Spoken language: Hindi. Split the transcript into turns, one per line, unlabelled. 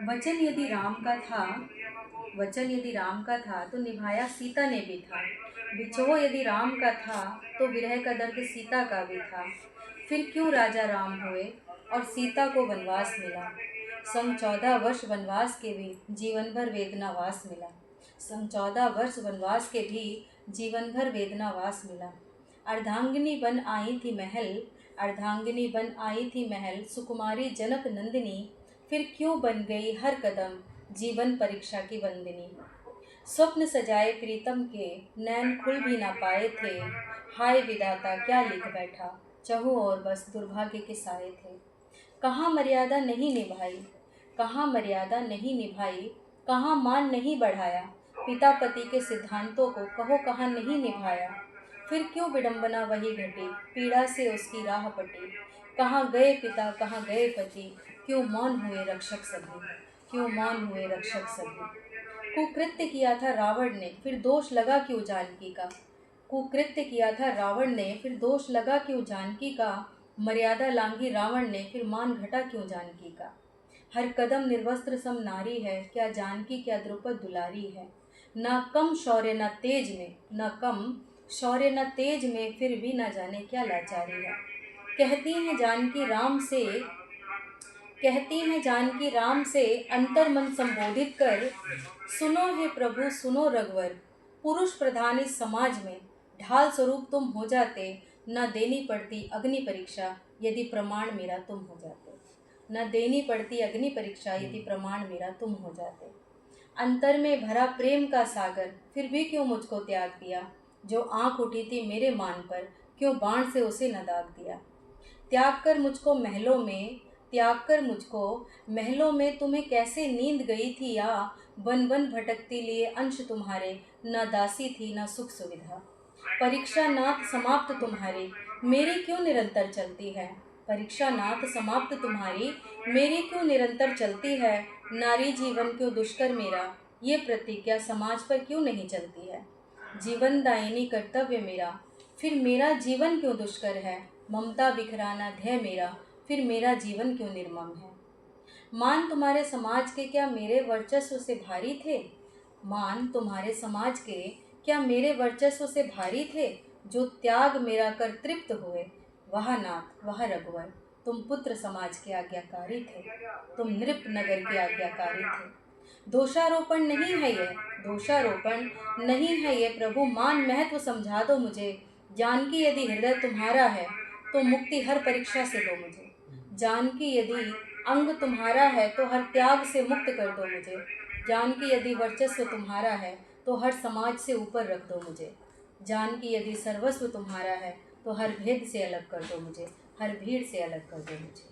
वचन यदि राम का था वचन यदि राम का था तो निभाया सीता ने भी था। विछोह यदि राम का था तो विरह का दर्द सीता का भी था। फिर क्यों राजा राम हुए और सीता को वनवास मिला। संग 14 वर्ष वनवास के भी जीवन भर वेदनावास मिला। संग 14 वर्ष वनवास के भी जीवन भर वेदनावास मिला। अर्धांगिनी बन आई थी महल अर्धांगिनी बन आई थी महल सुकुमारी जनक नंदिनी। फिर क्यों बन गई हर कदम जीवन परीक्षा की बंदिनी। स्वप्न सजाए प्रीतम के नैन खुल भी ना पाए थे। हाय विधाता क्या लिख बैठा चहु और बस दुर्भाग्य के साए थे। कहाँ मर्यादा नहीं निभाई कहाँ मर्यादा नहीं निभाई। कहाँ मान नहीं बढ़ाया पिता पति के सिद्धांतों को कहो कहाँ नहीं निभाया। फिर क्यों विडंबना वही घटी पीड़ा से उसकी राह पटी। कहाँ गए पिता कहाँ गए पति क्यों मौन हुए रक्षक सभी क्यों मौन हुए रक्षक सभी। कुकृत्य किया था रावण ने फिर दोष लगा क्यों जानकी का। कुकृत्य किया था रावण ने फिर दोष लगा क्यों जानकी का। मर्यादा लांघी रावण ने फिर मान घटा क्यों जानकी का। हर कदम निर्वस्त्र सम नारी है क्या जानकी क्या द्रुपद दुलारी है। न कम शौर्य न तेज में न कम शौर्य न तेज में फिर भी न जाने क्या लाचारी है। कहती हैं जानकी राम से अंतर मन संबोधित कर। सुनो हे प्रभु सुनो रघुवर पुरुष प्रधान इस समाज में ढाल स्वरूप तुम हो जाते। न देनी पड़ती अग्नि परीक्षा यदि प्रमाण मेरा तुम हो जाते। न देनी पड़ती अग्नि परीक्षा यदि प्रमाण मेरा तुम हो जाते। अंतर में भरा प्रेम का सागर फिर भी क्यों मुझको त्याग दिया। जो आंख उठी थी मेरे मान पर क्यों बाण से उसे न दाग दिया। त्याग कर मुझको महलों में तुम्हें कैसे नींद गई थी या। वन वन भटकती लिए अंश तुम्हारे न दासी थी न सुख सुविधा। परीक्षा नाथ समाप्त तुम्हारी मेरी क्यों निरंतर चलती है। परीक्षा नाथ समाप्त तुम्हारी मेरी क्यों निरंतर चलती है। नारी जीवन क्यों दुष्कर मेरा ये प्रतिज्ञा समाज पर क्यों नहीं चलती है। जीवन दायिनी कर्तव्य मेरा फिर मेरा जीवन क्यों दुष्कर है। ममता बिखराना ध्येय मेरा फिर मेरा जीवन क्यों निर्मम है। मान तुम्हारे समाज के क्या मेरे वर्चस्व से भारी थे। मान तुम्हारे समाज के क्या मेरे वर्चस्व से भारी थे। जो त्याग मेरा कर तृप्त हुए वह नाथ वह रघुवर तुम पुत्र समाज के आज्ञाकारी थे। तुम नृप नगर के आज्ञाकारी थे। दोषारोपण नहीं है ये प्रभु मान महत्व समझा दो मुझे। जानकी यदि हृदय तुम्हारा है तो मुक्ति हर परीक्षा से दो मुझे। जानकी यदि अंग तुम्हारा है तो हर त्याग से मुक्त कर दो मुझे। जानकी यदि वर्चस्व तुम्हारा है तो हर समाज से ऊपर रख दो मुझे। जानकी यदि सर्वस्व तुम्हारा है तो हर भेद से अलग कर दो मुझे हर भीड़ से अलग कर दो मुझे।